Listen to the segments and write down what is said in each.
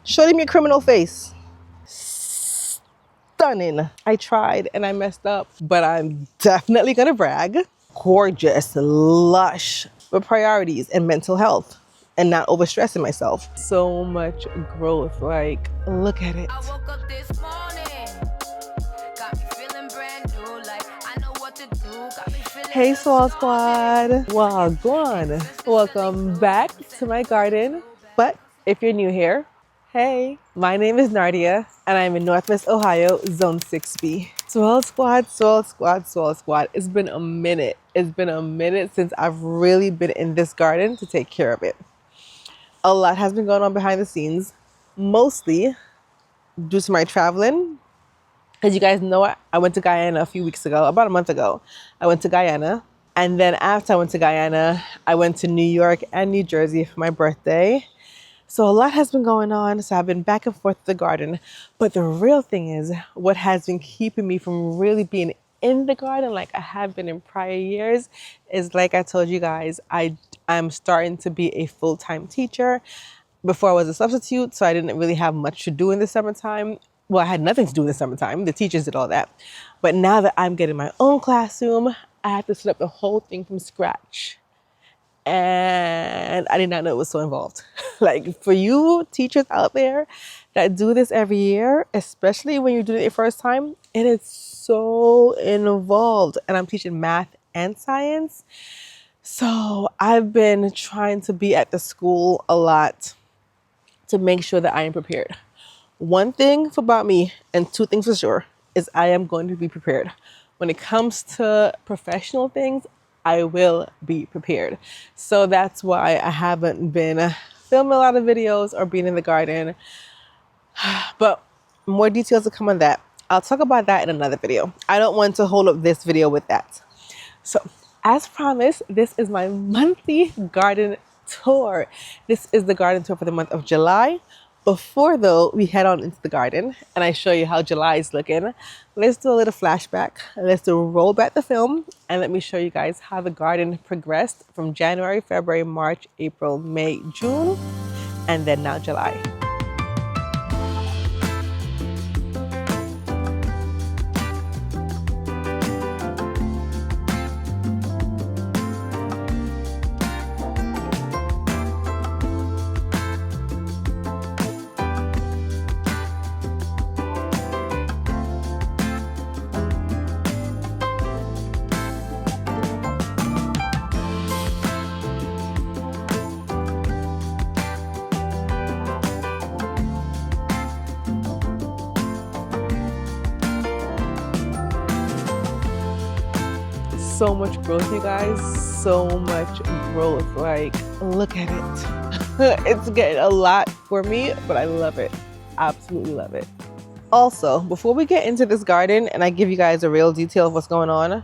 Show them your criminal face. Stunning. I tried and I messed up, but I'm definitely gonna brag. Gorgeous, lush, with priorities and mental health and not overstressing myself. So much growth, like, look at it. I woke up this morning, got me feeling brand new, like I know what to do, got me feeling. Hey Soul Squad, wagwan. Welcome back to my garden. But if you're new here, hey, my name is Nardia and I'm in Northwest Ohio, Zone 6B. Soul Squad, Soul Squad, Soul Squad. It's been a minute. It's been a minute since I've really been in this garden to take care of it. A lot has been going on behind the scenes, mostly due to my traveling. As you guys know, I went to Guyana a few weeks ago, about a month ago. I went to Guyana. And then after I went to Guyana, I went to New York and New Jersey for my birthday. So a lot has been going on. So I've been back and forth to the garden. But the real thing is, what has been keeping me from really being in the garden like I have been in prior years is, like I told you guys, I'm starting to be a full-time teacher. Before I was a substitute, so I didn't really have much to do in the summertime. Well, I had nothing to do in the summertime. The teachers did all that. But now that I'm getting my own classroom, I have to set up the whole thing from scratch. And I did not know it was so involved. Like, for you teachers out there that do this every year, especially when you're doing it the first time, it is so involved. And I'm teaching math and science. So I've been trying to be at the school a lot to make sure that I am prepared. One thing about me, and two things for sure, is I am going to be prepared. When it comes to professional things, I will be prepared. So that's why I haven't been filming a lot of videos or being in the garden. But more details will come on that. I'll talk about that in another video. I don't want to hold up this video with that. So as promised, this is my monthly garden tour. This is the garden tour for the month of July. Before though, we head on into the garden and I show you how July is looking. Let's do a little flashback. Let's roll back the film and let me show you guys how the garden progressed from January, February, March, April, May, June, and then now July. So much growth, you guys. So much growth. Like, look at it. It's getting a lot for me, but I love it. Absolutely love it. Also, before we get into this garden and I give you guys a real detail of what's going on,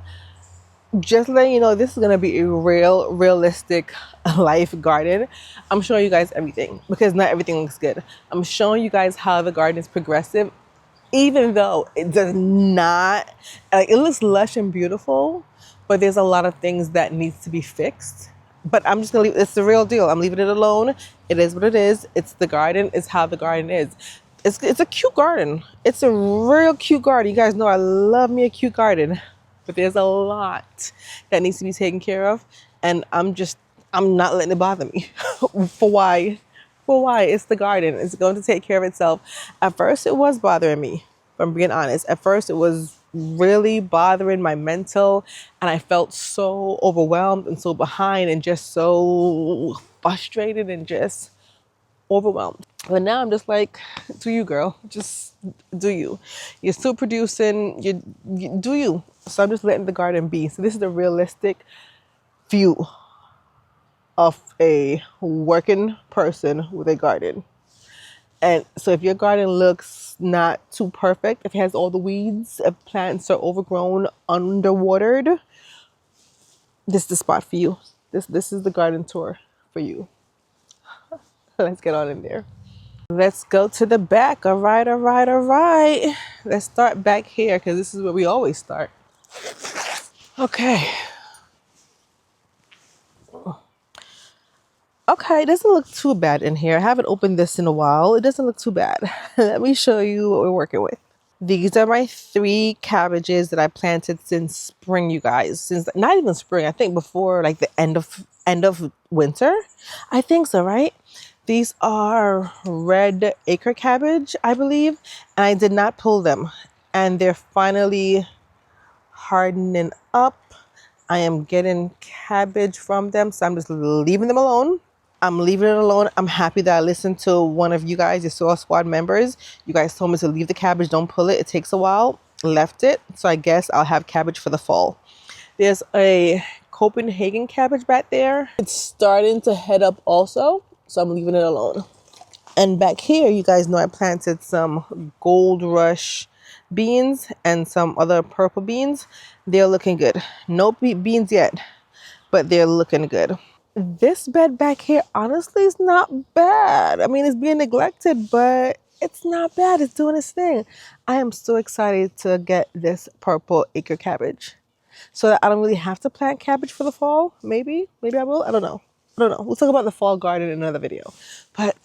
just letting you know, this is going to be a realistic life garden. I'm showing you guys everything because not everything looks good. I'm showing you guys how the garden is progressive, even though it does not, like, it looks lush and beautiful, but there's a lot of things that needs to be fixed. But I'm just gonna leave, it's the real deal. I'm leaving it alone. It is what it is. It's the garden. It's how the garden is. It's a cute garden. It's a real cute garden. You guys know I love me a cute garden, but there's a lot that needs to be taken care of. And I'm not letting it bother me. For why? For why? It's the garden. It's going to take care of itself. At first it was bothering me, if I'm being honest. At first it was really bothering my mental and I felt so overwhelmed and so behind and just so frustrated and just overwhelmed. But now I'm just like, do you, girl? Just do you. You're still producing, you do you. So I'm just letting the garden be. So this is a realistic view of a working person with a garden. And so if your garden looks not too perfect, if it has all the weeds, if plants are overgrown, underwatered, this is the spot for you. This is the garden tour for you. Let's get on in there. Let's go to the back. All right. Let's start back here because this is where we always start. Okay. Okay, it doesn't look too bad in here. I haven't opened this in a while. It doesn't look too bad. Let me show you what we're working with. These are my 3 cabbages that I planted since spring, you guys. Since not even spring, I think before like the end of winter. I think so, right? These are red acre cabbage, I believe, and I did not pull them. And they're finally hardening up. I am getting cabbage from them, so I'm just leaving them alone. I'm leaving it alone. I'm happy that I listened to one of you guys, your Soil Squad members. You guys told me to leave the cabbage, don't pull it. It takes a while. Left it. So I guess I'll have cabbage for the fall. There's a Copenhagen cabbage back there. It's starting to head up also, so I'm leaving it alone. And back here, you guys know I planted some Gold Rush beans and some other purple beans. They're looking good. No beans yet, but they're looking good. This bed back here, honestly, is not bad. I mean, it's being neglected, but it's not bad. It's doing its thing. I am so excited to get this purple acre cabbage so that I don't really have to plant cabbage for the fall. Maybe I will. I don't know. We'll talk about the fall garden in another video, but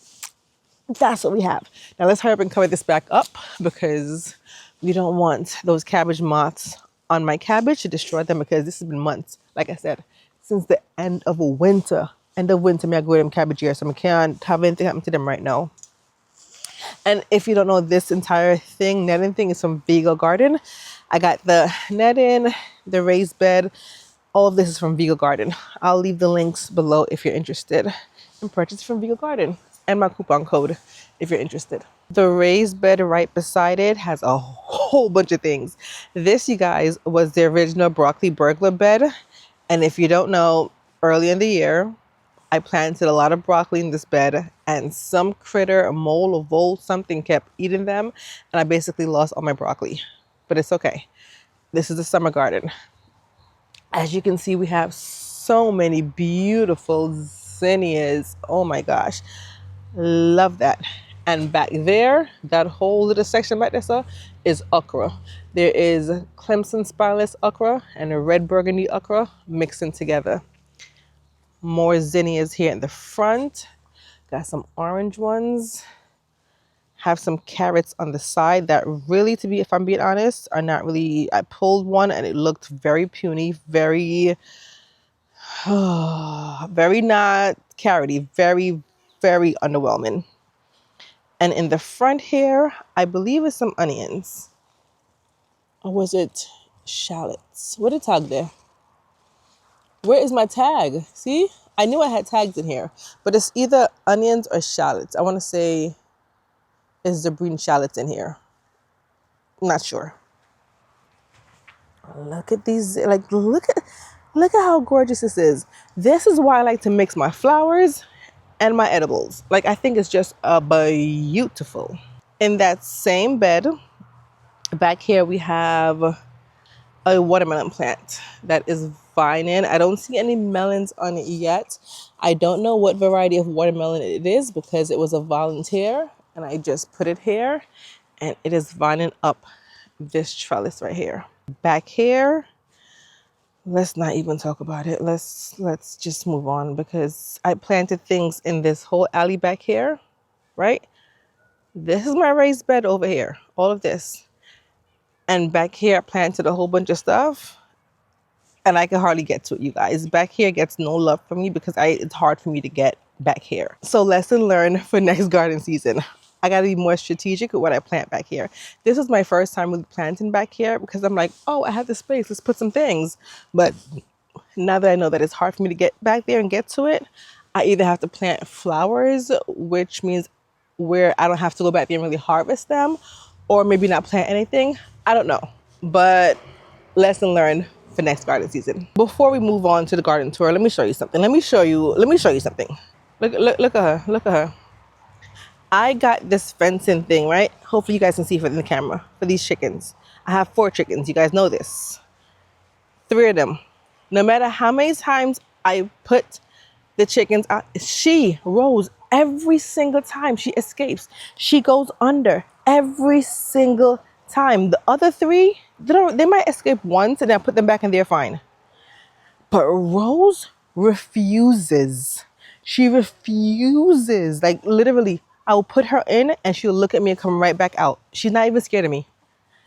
that's what we have. Now let's hurry up and cover this back up because we don't want those cabbage moths on my cabbage to destroy them, because this has been months, like I said, since the end of winter. Me I grow them cabbage here, so I can't have anything happen to them right now. And if you don't know, this entire thing, netting thing, is from Vigo Garden. I got the netting, the raised bed. All of this is from Vigo Garden. I'll leave the links below if you're interested in purchase from Vigo Garden, and my coupon code if you're interested. The raised bed right beside it has a whole bunch of things. This, you guys, was the original broccoli burglar bed. And if you don't know, early in the year, I planted a lot of broccoli in this bed, and some critter, a mole, a vole, something kept eating them, and I basically lost all my broccoli. But it's okay. This is the summer garden. As you can see, we have so many beautiful zinnias. Oh my gosh. Love that. And back there, that whole little section back there, so, is okra. There is Clemson spireless okra and a red burgundy okra mixing together. More zinnias here in the front. Got some orange ones. Have some carrots on the side that really, to be, if I'm being honest, are not really. I pulled one and it looked very puny, very not carroty, very, very underwhelming. And in the front here, I believe is some onions. Or was it shallots? What did tag there? Where is my tag? See? I knew I had tags in here, but it's either onions or shallots. I want to say is the green shallots in here. I'm not sure. Look at these, like, look at how gorgeous this is. This is why I like to mix my flowers and my edibles. Like, I think it's just beautiful. In that same bed, back here we have a watermelon plant that is vining. I don't see any melons on it yet. I don't know what variety of watermelon it is because it was a volunteer and I just put it here, and it is vining up this trellis right here. Back here, let's not even talk about it. Let's just move on, because I planted things in this whole alley back here, right? This is my raised bed over here, all of this. And back here, I planted a whole bunch of stuff, and I can hardly get to it, you guys. Back here gets no love from me because it's hard for me to get back here. So lesson learned for next garden season. I got to be more strategic with what I plant back here. This is my first time really planting back here because I'm like, oh, I have the space. Let's put some things. But now that I know that it's hard for me to get back there and get to it, I either have to plant flowers, which means where I don't have to go back there and really harvest them, or maybe not plant anything. I don't know. But lesson learned for next garden season. Before we move on to the garden tour, let me show you something. Let me show you something. Look at her. I got this fencing thing, right? Hopefully you guys can see it in the camera, for these chickens. I have 4 chickens. You guys know this. 3 of them. No matter how many times I put the chickens out, she rolls every single time she escapes. She goes under every single time. The other 3, they might escape once and then put them back and they're fine. But Rose refuses. She refuses. Like literally, I will put her in and she'll look at me and come right back out. She's not even scared of me.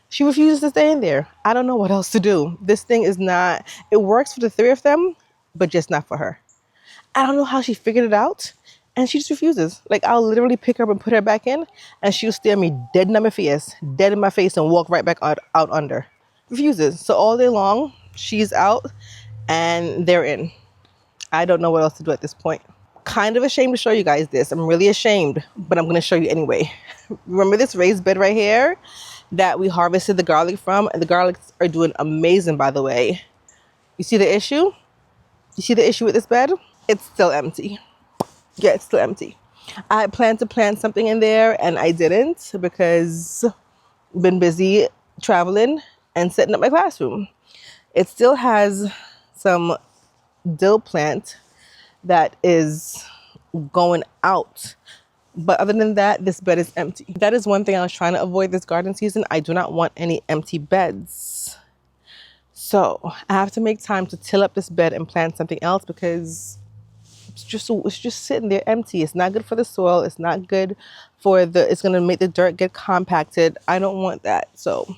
She refuses to stay in there. I don't know what else to do. This thing is not, it works for the three of them, but just not for her. I don't know how she figured it out. And she just refuses. Like I'll literally pick her up and put her back in and she'll stare me dead in my face and walk right back out under. Refuses. So all day long, she's out and they're in. I don't know what else to do at this point. Kind of ashamed to show you guys this. I'm really ashamed, but I'm going to show you anyway. Remember this raised bed right here that we harvested the garlic from? And the garlics are doing amazing, by the way. You see the issue? You see the issue with this bed? It's still empty. Yeah, it's still empty. I had planned to plant something in there and I didn't because I've been busy traveling and setting up my classroom. It still has some dill plant that is going out. But other than that, this bed is empty. That is one thing I was trying to avoid this garden season. I do not want any empty beds. So I have to make time to till up this bed and plant something else because it's just sitting there empty. It's not good for the soil. It's not good for it's going to make the dirt get compacted. I don't want that. So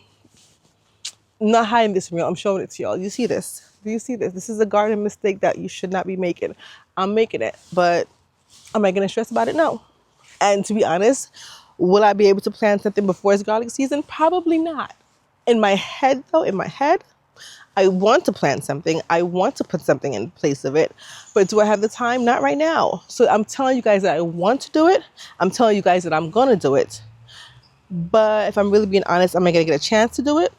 I'm not hiding this from y'all. I'm showing it to y'all. You see this? Do you see this? This is a garden mistake that you should not be making. I'm making it, but am I going to stress about it? No. And to be honest, will I be able to plant something before it's garlic season? Probably not. In my head, though, I want to plant something. I want to put something in place of it. But do I have the time? Not right now. So I'm telling you guys that I want to do it. I'm telling you guys that I'm going to do it. But if I'm really being honest, am I going to get a chance to do it?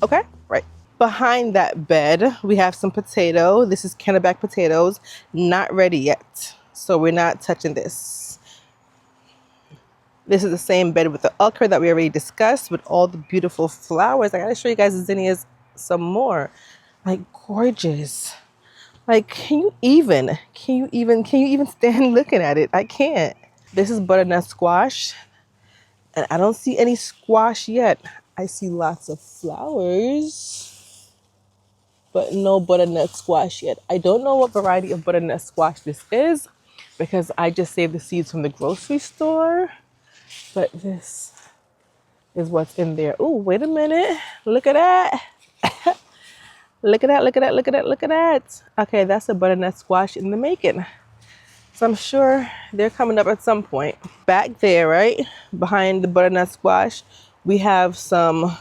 Okay, right. Behind that bed, we have some potato. This is Kennebec potatoes. Not ready yet. So we're not touching this. This is the same bed with the okra that we already discussed with all the beautiful flowers. I gotta show you guys the zinnias some more. Like gorgeous. Like can you even stand looking at it? I can't. This is butternut squash. And I don't see any squash yet. I see lots of flowers, but no butternut squash yet. I don't know what variety of butternut squash this is because I just saved the seeds from the grocery store. But this is what's in there. Oh, wait a minute. Look at that. Look at that, look at that, look at that, look at that. Okay, that's a butternut squash in the making. So I'm sure they're coming up at some point. Back there, right, behind the butternut squash, we have some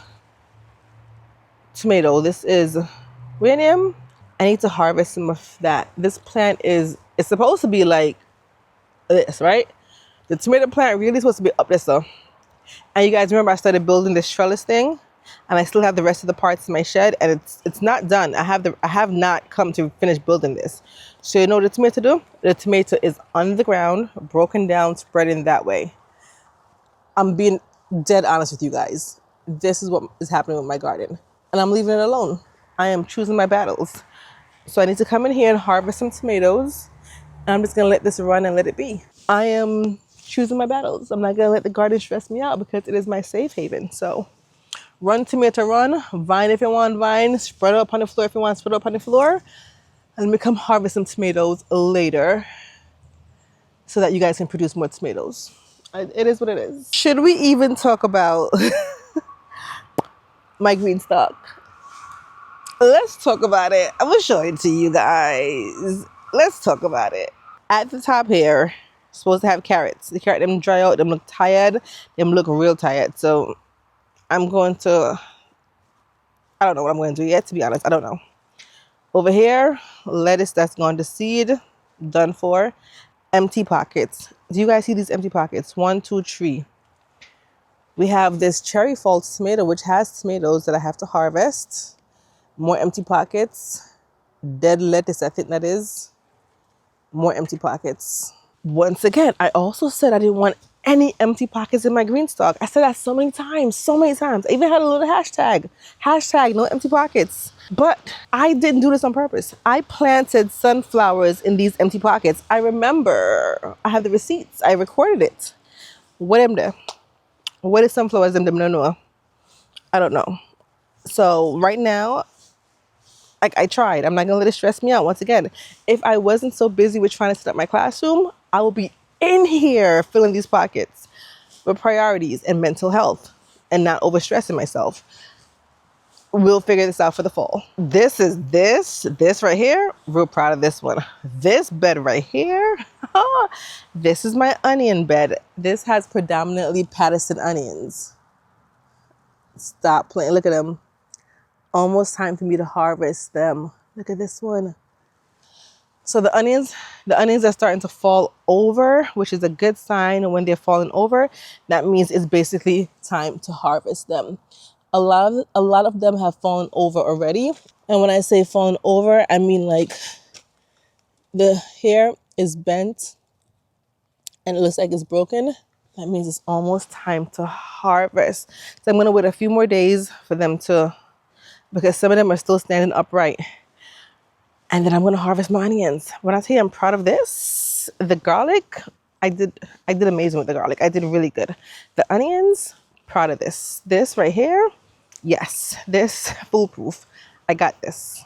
tomato. This is rhenium. I need to harvest some of that. This plant it's supposed to be like this, right? The tomato plant really is supposed to be up there, so. And you guys remember I started building this trellis thing, and I still have the rest of the parts in my shed, and it's not done. I have not come to finish building this. So you know what the tomato do? The tomato is on the ground, broken down, spreading that way. I'm being dead honest with you guys. This is what is happening with my garden, and I'm leaving it alone. I am choosing my battles. So I need to come in here and harvest some tomatoes, and I'm just gonna let this run and let it be. I am choosing my battles. I'm not gonna let the garden stress me out because it is my safe haven. So run tomato run, vine if you want vine, spread it up on the floor if you want spread it up on the floor, and we come harvest some tomatoes later so that you guys can produce more tomatoes. It is what it is. Should we even talk about my green stalk? Let's talk about it. I'm gonna show it to you guys. Let's talk about it. At the top here, supposed to have carrots. The carrot them dry out, them look tired, them look real tired. So I'm going to, I don't know what I'm going to do yet, to be honest. I don't know. Over here, lettuce that's gone to seed, done for. Empty pockets. Do you guys see these empty pockets? 1, 2, 3. We have this cherry fall tomato, which has tomatoes that I have to harvest. More empty pockets. Dead lettuce, I think that is. More empty pockets. Once again, I also said I didn't want any empty pockets in my green stalk. I said that so many times. I even had a little hashtag no empty pockets. But I didn't do this on purpose. I planted sunflowers in these empty pockets. I remember, I have the receipts. I recorded it. What am there? What is sunflowers in them? No. I don't know. So right now, Like, I tried. I'm not gonna let it stress me out. Once again, if I wasn't so busy with trying to set up my classroom, I will be in here filling these pockets with priorities and mental health and not overstressing myself. We'll figure this out for the fall. This right here. Real proud of this one. This bed right here. This is my onion bed. This has predominantly Patterson onions. Stop playing. Look at them. Almost time for me to harvest them. Look at this one. So the onions are starting to fall over, which is a good sign. When they're falling over, that means it's basically time to harvest them. A lot of them have fallen over already. And when I say fallen over, I mean like the hair is bent and it looks like it's broken. That means it's almost time to harvest. So I'm going to wait a few more days for them to, because some of them are still standing upright. And then I'm going to harvest my onions. When I tell you I'm proud of this, the garlic, I did amazing with the garlic. I did really good. The onions, proud of this. This right here, yes, this foolproof. I got this.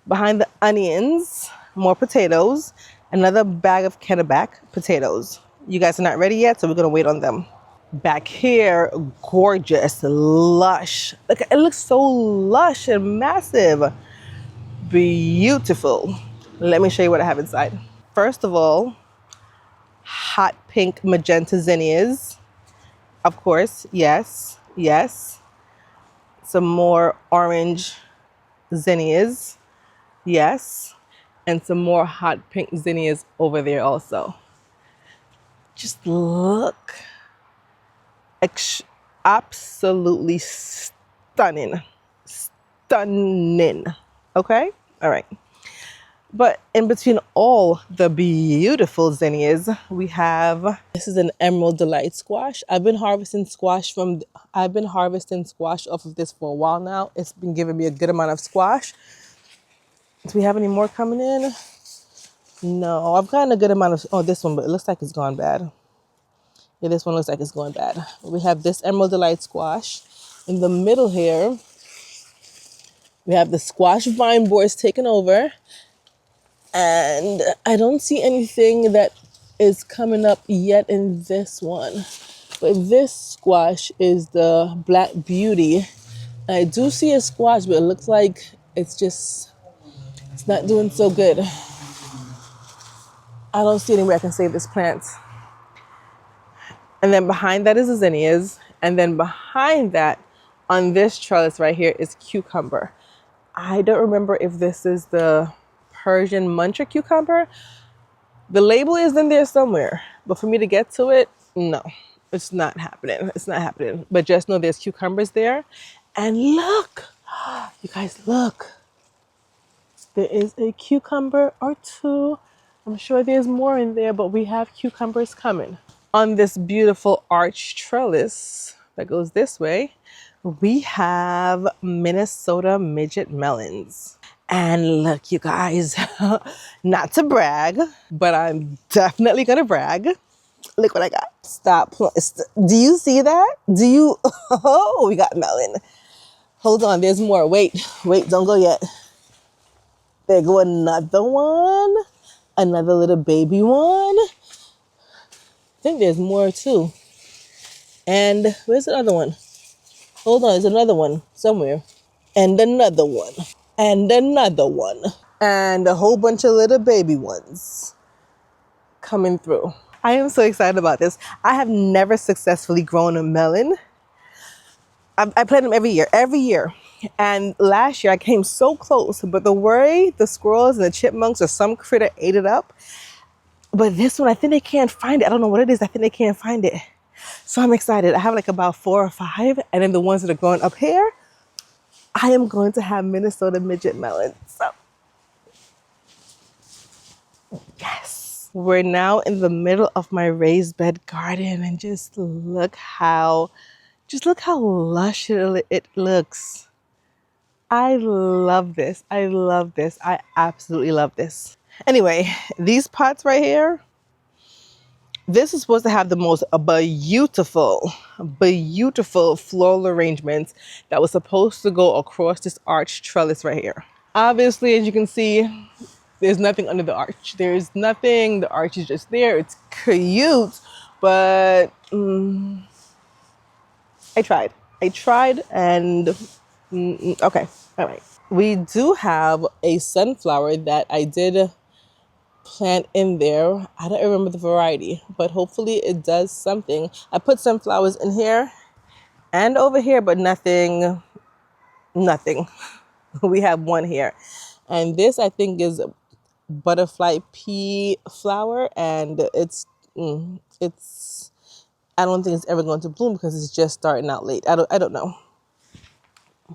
Behind the onions, more potatoes, another bag of Kennebec potatoes. You guys are not ready yet, so we're going to wait on them. Back here, gorgeous, lush. Look, it looks so lush and massive. Beautiful. Let me show you what I have inside. First of all, hot pink magenta zinnias. Of course, yes. Some more orange zinnias. Yes. And some more hot pink zinnias over there also. Just look. Absolutely stunning. Stunning. Okay? All right. But in between all the beautiful zinnias, we have, this is an Emerald Delight squash. I've been harvesting squash off of this for a while now. It's been giving me a good amount of squash. Do we have any more coming in? No, I've gotten a good amount of, oh, this one, but it looks like it's gone bad. Yeah, this one looks like it's going bad. We have this Emerald Delight squash. In the middle here, we have the squash vine borers taken over. And I don't see anything that is coming up yet in this one. But this squash is the Black Beauty. I do see a squash, but it looks like it's not doing so good. I don't see any way I can save this plant. And then behind that is the zinnias. And then behind that, on this trellis right here, is cucumber. I don't remember if this is the Persian muncher cucumber. The label is in there somewhere. But for me to get to it, no. It's not happening. It's not happening. But just know there's cucumbers there. And look! You guys, look. There is a cucumber or two. I'm sure there's more in there, but we have cucumbers coming. On this beautiful arch trellis that goes this way, we have Minnesota midget melons. And look, you guys, not to brag, but I'm definitely gonna brag. Look what I got. Stop. Do you see that? Oh, we got melon. Hold on, there's more. Wait, don't go yet. There go another one. Another little baby one. I think there's more too. And where's the other one? Hold on, there's another one somewhere. And another one. And another one. And a whole bunch of little baby ones coming through. I am so excited about this. I have never successfully grown a melon. I plant them every year. And last year I came so close, but the worry, the squirrels and the chipmunks or some critter ate it up. But this one, I think they can't find it. I don't know what it is. I think they can't find it. So I'm excited. I have like about 4 or 5. And then the ones that are growing up here, I am going to have Minnesota midget melons. So, yes. We're now in the middle of my raised bed garden. And just look how lush it looks. I love this. I absolutely love this. Anyway, these pots right here, this is supposed to have the most beautiful floral arrangements that was supposed to go across this arch trellis right here. Obviously, as you can see, there's nothing under the arch. There's nothing. The arch is just there. It's cute, but I tried. I tried and okay. All right. We do have a sunflower that I did plant in there. I don't remember the variety, but hopefully it does something. I put sunflowers in here and over here, but nothing. We have one here. And this I think is butterfly pea flower, and it's I don't think it's ever going to bloom because it's just starting out late. I don't know.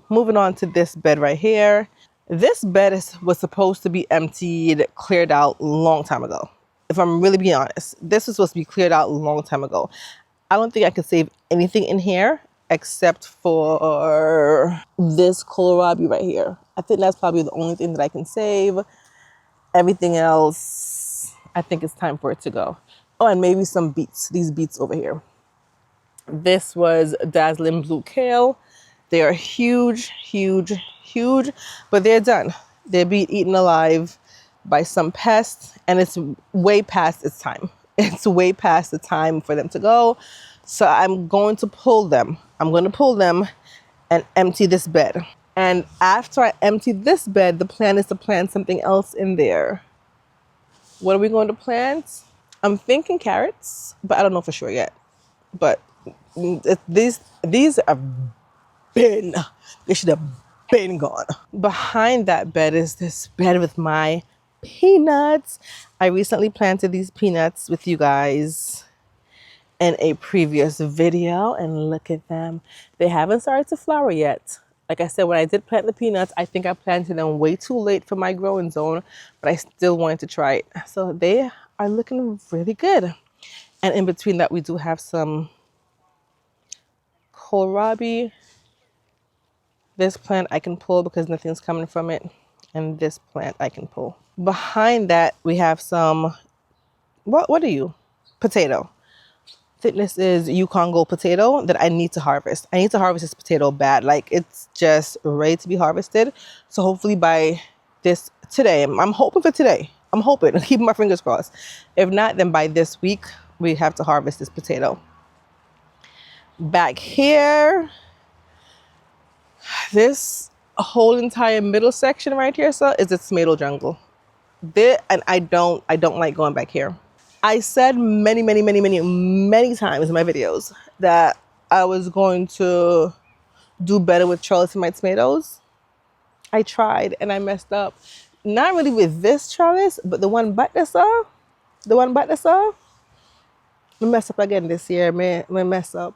Moving on to this bed right here. This bed was supposed to be emptied, cleared out a long time ago. If I'm really being honest, this was supposed to be cleared out a long time ago. I don't think I could save anything in here except for this kohlrabi right here. I think that's probably the only thing that I can save. Everything else, I think it's time for it to go. Oh, and maybe some beets, these beets over here. This was dazzling blue kale. They are huge, huge, huge, but they're done. They're being eaten alive by some pests, and it's way past its time. It's way past the time for them to go. So I'm going to pull them. I'm going to pull them and empty this bed. And after I empty this bed, the plan is to plant something else in there. What are we going to plant? I'm thinking carrots, but I don't know for sure yet. But these have been, they should have been gone. Behind that bed is this bed with my peanuts. I recently planted these peanuts with you guys in a previous video, and look at them. They haven't started to flower yet. Like I said, when I did plant the peanuts, I think I planted them way too late for my growing zone, but I still wanted to try it. So they are looking really good. And in between that, we do have some kohlrabi. This plant I can pull because nothing's coming from it. And this plant I can pull. Behind that, we have some, what are you? Potato. This is Yukon Gold potato that I need to harvest. I need to harvest this potato bad. Like, it's just ready to be harvested. So hopefully by this today, I'm hoping for today. I'm hoping, keeping my fingers crossed. If not, then by this week, we have to harvest this potato. Back here, this whole entire middle section right here, so is a tomato jungle. And I don't like going back here. I said many times in my videos that I was going to do better with trellis in my tomatoes. I tried and I messed up. Not really with this trellis, but the one but I saw. I mess up again this year, man. I mess up.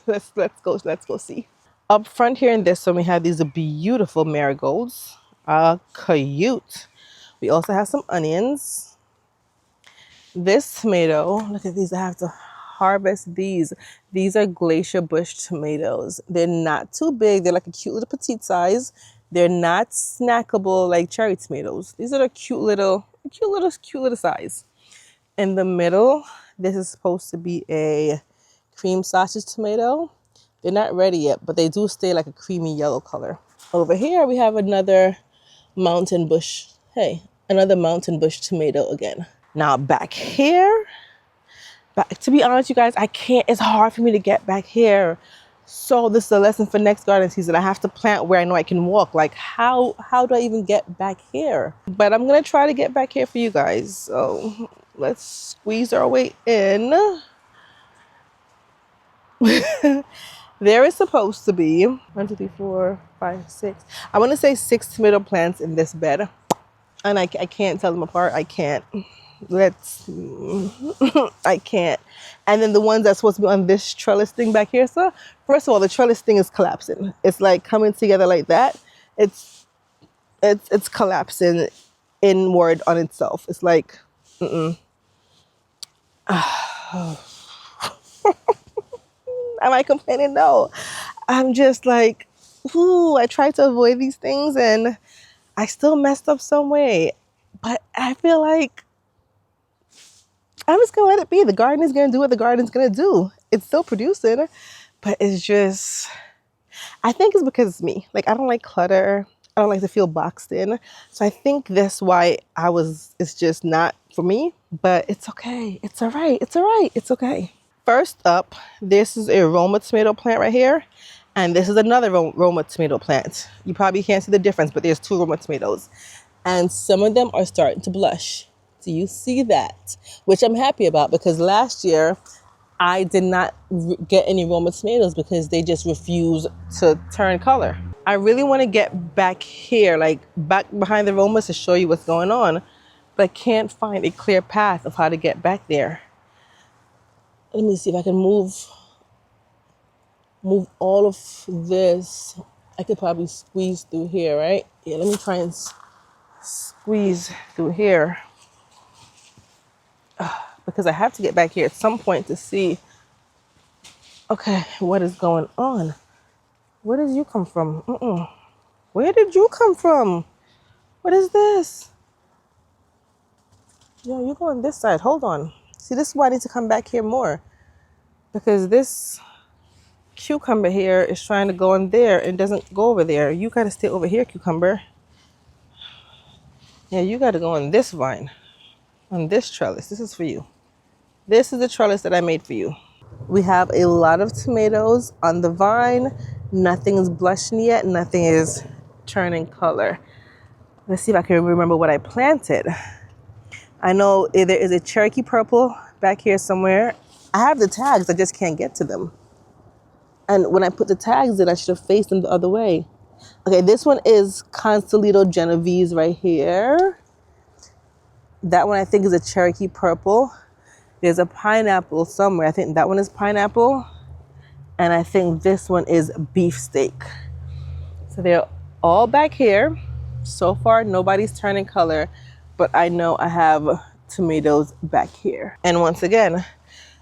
let's go see. Up front here in this one, we have these beautiful marigolds. Cute. We also have some onions. This tomato, look at these. I have to harvest these. These are glacier bush tomatoes. They're not too big. They're like a cute little petite size. They're not snackable like cherry tomatoes. These are a cute little size. In the middle, this is supposed to be a cream sausage tomato. They're not ready yet, but they do stay like a creamy yellow color. Over here, we have another mountain bush. Hey, another mountain bush tomato again. Now back here, to be honest, you guys, I can't, it's hard for me to get back here. So this is a lesson for next garden season. I have to plant where I know I can walk. Like how do I even get back here? But I'm gonna try to get back here for you guys. So let's squeeze our way in. There is supposed to be 1, 2, 3, 4, 5, 6. I want to say 6 tomato plants in this bed. And I can't tell them apart. I can't. I can't. And then the ones that's supposed to be on this trellis thing back here, so first of all, the trellis thing is collapsing. It's like coming together like that. It's collapsing inward on itself. It's like, Am I complaining? No. I'm just like, ooh, I try to avoid these things and I still messed up some way. But I feel like I'm just going to let it be. The garden is going to do what the garden's going to do. It's still producing, but it's just, I think it's because it's me. Like, I don't like clutter. I don't like to feel boxed in. So I think that's why it's just not for me, but it's okay. It's all right. It's all right. It's okay. First up, this is a Roma tomato plant right here. And this is another Roma tomato plant. You probably can't see the difference, but there's 2 Roma tomatoes. And some of them are starting to blush. Do you see that? Which I'm happy about, because last year I did not get any Roma tomatoes because they just refused to turn color. I really want to get back here, like back behind the Romas, to show you what's going on, but I can't find a clear path of how to get back there. Let me see if I can move all of this. I could probably squeeze through here, right? Yeah, let me try and squeeze through here. Because I have to get back here at some point to see, okay, what is going on? Where did you come from? Where did you come from? What is this? Yo, you're going this side. Hold on. See, this is why I need to come back here more. Because this cucumber here is trying to go in there and doesn't go over there. You got to stay over here, cucumber. Yeah, you got to go on this vine. On this trellis. This is for you. This is the trellis that I made for you. We have a lot of tomatoes on the vine. Nothing is blushing yet. Nothing is turning color. Let's see if I can remember what I planted. I know there is a Cherokee purple back here somewhere. I have the tags, I just can't get to them. And when I put the tags in, I should have faced them the other way. Okay, this one is Consolito Genovese right here. That one I think is a Cherokee purple. There's a pineapple somewhere. I think that one is pineapple. And I think this one is beefsteak. So they're all back here. So far, nobody's turning color, but I know I have tomatoes back here. And once again,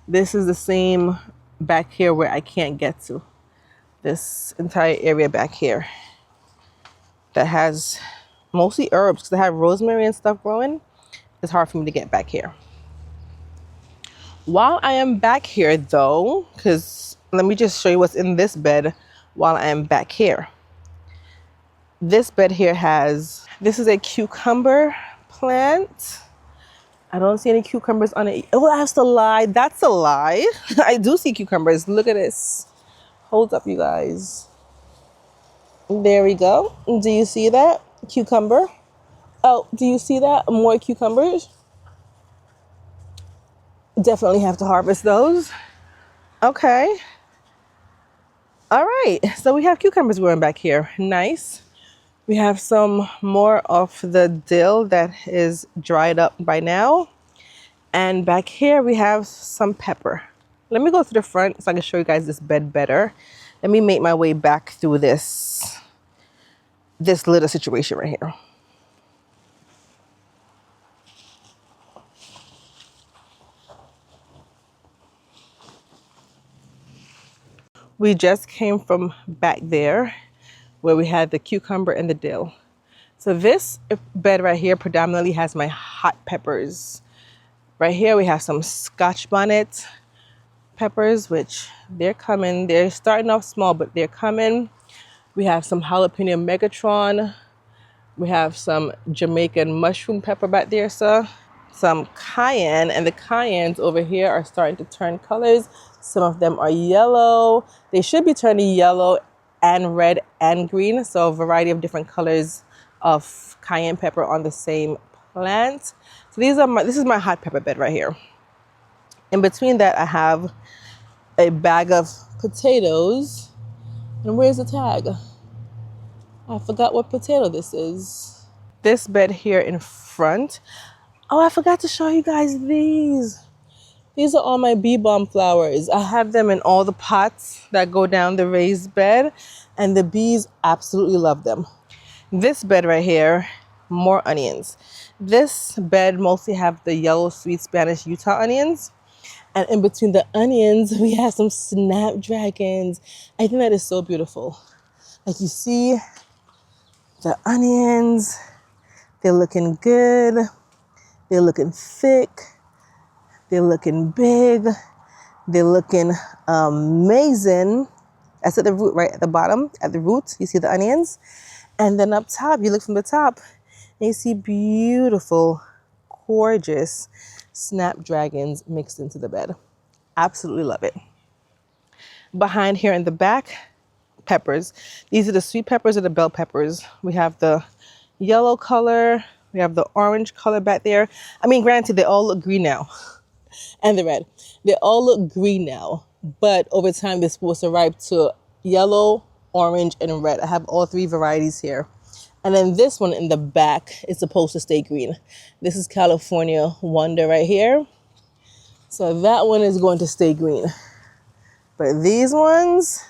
this is the same back here where I can't get to. This entire area back here that has mostly herbs, because I have rosemary and stuff growing. It's hard for me to get back here. While I am back here though, because let me just show you what's in this bed while I am back here. This bed here this is a cucumber plant. I don't see any cucumbers on it. Oh, that's a lie. That's a lie. I do see cucumbers. Look at this. Hold up, you guys. There we go. Do you see that? Cucumber. Oh, do you see that? More cucumbers. Definitely have to harvest those. Okay. All right. So we have cucumbers growing back here. Nice. We have some more of the dill that is dried up by now. And back here we have some pepper. Let me go to the front so I can show you guys this bed better. Let me make my way back through this little situation right here. We just came from back there where we had the cucumber and the dill. So this bed right here predominantly has my hot peppers. Right here we have some Scotch bonnet peppers, which they're coming. They're starting off small, but they're coming. We have some jalapeno megatron. We have some Jamaican mushroom pepper back there, sir. Some cayenne, and the cayennes over here are starting to turn colors. Some of them are yellow. They should be turning yellow and red and green. So a variety of different colors of cayenne pepper on the same plant. So this is my hot pepper bed right here. In between that, I have a bag of potatoes. And where's the tag? I forgot what potato this is. This bed here in front. Oh, I forgot to show you guys these. These are all my bee balm flowers. I have them in all the pots that go down the raised bed, and the bees absolutely love them. This bed right here, more onions. This bed mostly have the yellow sweet Spanish Utah onions. And in between the onions, we have some snapdragons. I think that is so beautiful. Like you see the onions, they're looking good. They're looking thick. They're looking big. They're looking amazing. That's at the root, right at the bottom, at the root, you see the onions. And then up top, you look from the top and you see beautiful, gorgeous snapdragons mixed into the bed. Absolutely love it. Behind here in the back, peppers. These are the sweet peppers or the bell peppers. We have the yellow color. We have the orange color back there. I mean, granted, they all look green now. And the red. They all look green now. But over time, they're supposed to ripe to yellow, orange, and red. I have all three varieties here. And then this one in the back is supposed to stay green. This is California Wonder right here. So that one is going to stay green. But these ones,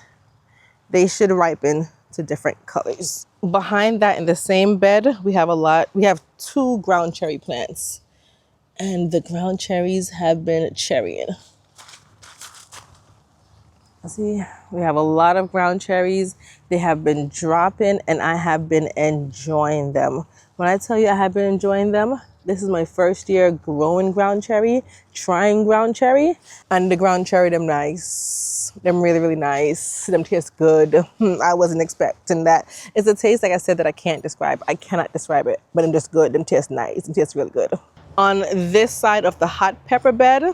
they should ripen to different colors. Behind that in the same bed, we have two ground cherry plants. And the ground cherries have been cherrying. See, we have a lot of ground cherries. They have been dropping and I have been enjoying them. When I tell you I have been enjoying them, this is my first year growing ground cherry, trying ground cherry. And the ground cherry, them nice. Them really, really nice. Them taste good. I wasn't expecting that. It's a taste, like I said, that I can't describe. I cannot describe it, but them just good. Them taste nice. Them taste really good. On this side of the hot pepper bed,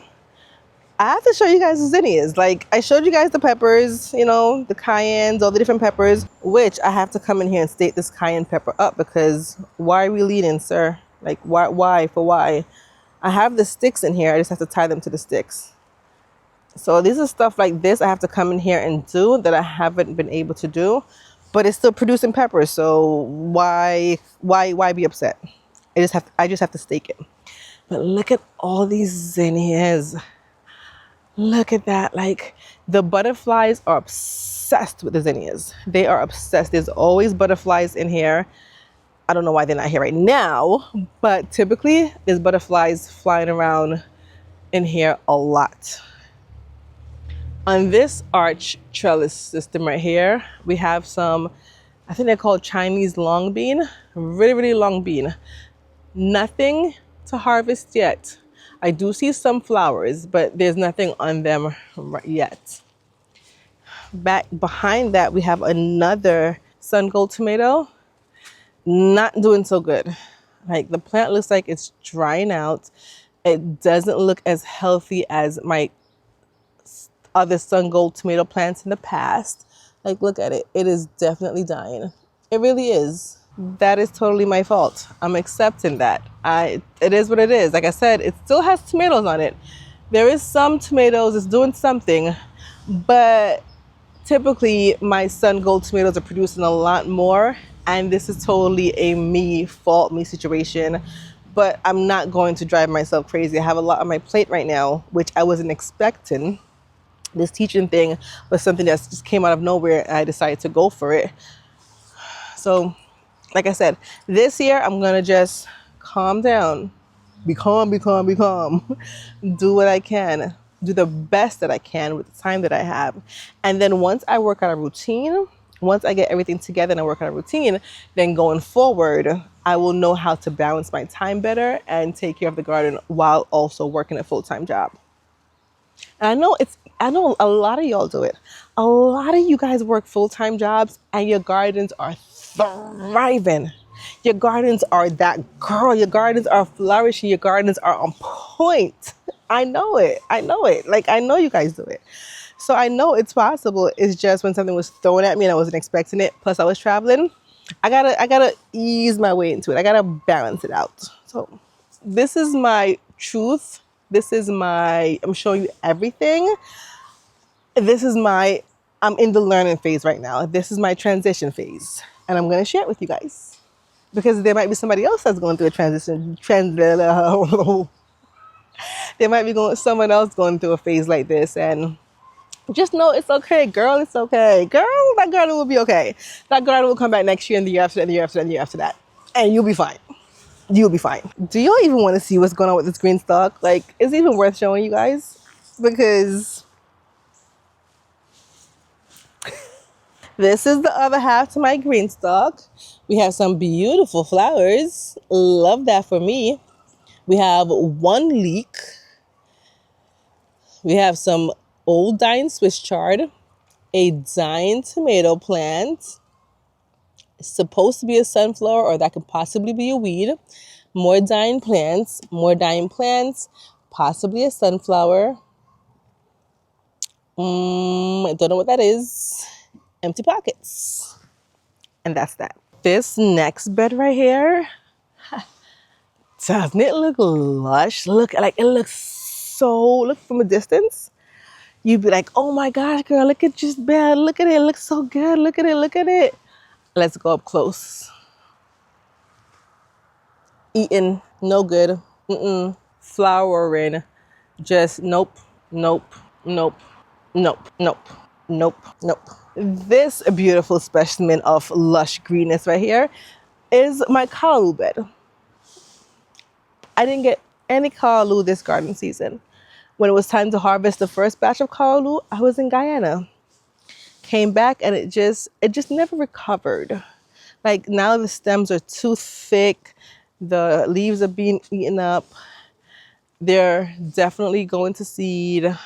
I have to show you guys the zinnias. Like, I showed you guys the peppers, you know, the cayennes, all the different peppers, which I have to come in here and state this cayenne pepper up because why are we leading, sir? Like, why? I have the sticks in here. I just have to tie them to the sticks. So these are stuff like this I have to come in here and do that I haven't been able to do, but it's still producing peppers. So why be upset? I just have to stake it. But look at all these zinnias. Look at that. Like, the butterflies are obsessed with the zinnias. They are obsessed. There's always butterflies in here. I don't know why they're not here right now, but typically there's butterflies flying around in here a lot. On this arch trellis system right here, we have some, I think they're called Chinese long bean, really, really long bean. Nothing to harvest yet. I do see some flowers, but there's nothing on them yet. Back behind that, we have another sun gold tomato. Not doing so good. Like, the plant looks like it's drying out. It doesn't look as healthy as my other sun gold tomato plants in the past. Like, look at it. It is definitely dying. It really is. That is totally my fault. I'm accepting that. It is what it is. Like I said, it still has tomatoes on it. There is some tomatoes, it's doing something, but typically my sun gold tomatoes are producing a lot more, and this is totally a me situation. But I'm not going to drive myself crazy. I have a lot on my plate right now, which I wasn't expecting. This teaching thing was something that just came out of nowhere, and I decided to go for it. So, like I said, this year I'm gonna just calm down, be calm, do what I can, do the best that I can with the time that I have. And then once I work out a routine, once I get everything together and I work out a routine, then going forward, I will know how to balance my time better and take care of the garden while also working a full-time job. And I know a lot of y'all do it. A lot of you guys work full-time jobs and your gardens are thriving. Your gardens are that girl. Your gardens are flourishing. Your gardens are on point. I know it. Like, I know you guys do it. So I know it's possible. It's just when something was thrown at me and I wasn't expecting it, plus I was traveling, I gotta ease my way into it. I gotta balance it out. So this is my truth. I'm showing you everything. I'm in the learning phase right now. This is my transition phase. And I'm going to share it with you guys. Because there might be somebody else that's going through a transition. There might be someone else going through a phase like this. And just know it's okay, girl. It's okay. Girl, that garden will be okay. That garden will come back next year and the year after that and the year after that and the year after that. And you'll be fine. You'll be fine. Do y'all even want to see what's going on with this green stalk? Like, is it even worth showing you guys? Because this is the other half to my green stalk. We have some beautiful flowers. Love that for me. We have one leek. We have some old dying Swiss chard, a dying tomato plant, It's supposed to be a sunflower, or that could possibly be a weed. More dying plants, possibly a sunflower. I don't know what that is. Empty pockets. And that's that. This next bed right here, doesn't it look lush? Look, like it looks so, look from a distance. You'd be like, oh my gosh, girl, look at this bed. Look at it. It looks so good. Look at it. Look at it. Let's go up close. Eating, no good. Flowering, just nope, nope, nope, nope, nope, nope, nope. This beautiful specimen of lush greenness right here is my Kaloo bed. I didn't get any Kaloo this garden season. When it was time to harvest the first batch of Kaloo, I was in Guyana. Came back and it just never recovered. Like now the stems are too thick. The leaves are being eaten up. They're definitely going to seed.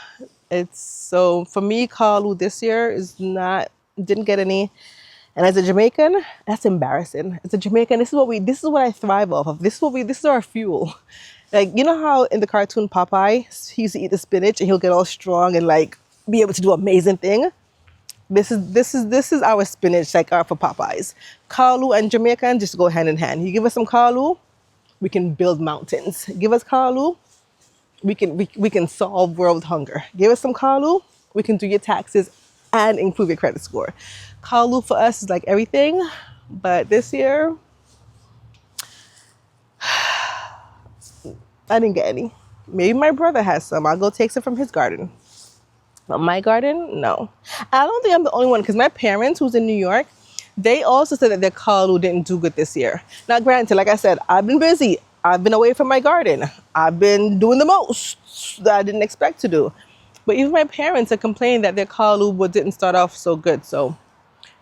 It's so, for me, Kaloo this year didn't get any. And as a Jamaican, that's embarrassing. As a Jamaican, this is what I thrive off of. This is our fuel. Like, you know how in the cartoon Popeye, he used to eat the spinach and he'll get all strong and like be able to do amazing thing. This is our spinach, like for Popeyes. Kaloo and Jamaican just go hand in hand. You give us some Kaloo, we can build mountains. Give us Kaloo, we can solve world hunger. Give us some Kaloo, we can do your taxes and improve your credit score. Kaloo for us is like everything, but this year, I didn't get any. Maybe my brother has some. I'll go take some from his garden. But my garden, no. I don't think I'm the only one, because my parents, who's in New York, they also said that their Kaloo didn't do good this year. Now, granted, like I said, I've been busy. I've been away from my garden. I've been doing the most that I didn't expect to do. But even my parents are complaining that their Kaloo didn't start off so good. So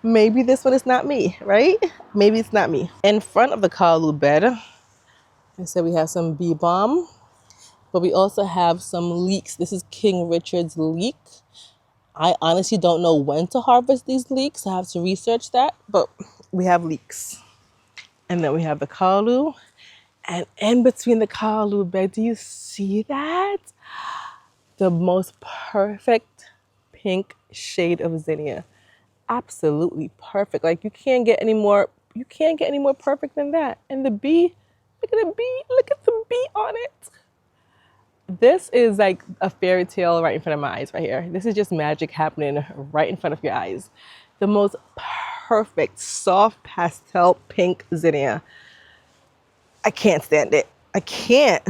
maybe this one is not me, right? Maybe it's not me. In front of the Kaloo bed, I said we have some bee balm, but we also have some leeks. This is King Richard's leek. I honestly don't know when to harvest these leeks. I have to research that, but we have leeks. And then we have the Kaloo. And in between the Kaloo bed, do you see that? The most perfect pink shade of zinnia. Absolutely perfect. Like you can't get any more perfect than that. And the bee, look at the bee, look at the bee on it. This is like a fairy tale right in front of my eyes right here. This is just magic happening right in front of your eyes. The most perfect soft pastel pink zinnia. I can't stand it. I can't.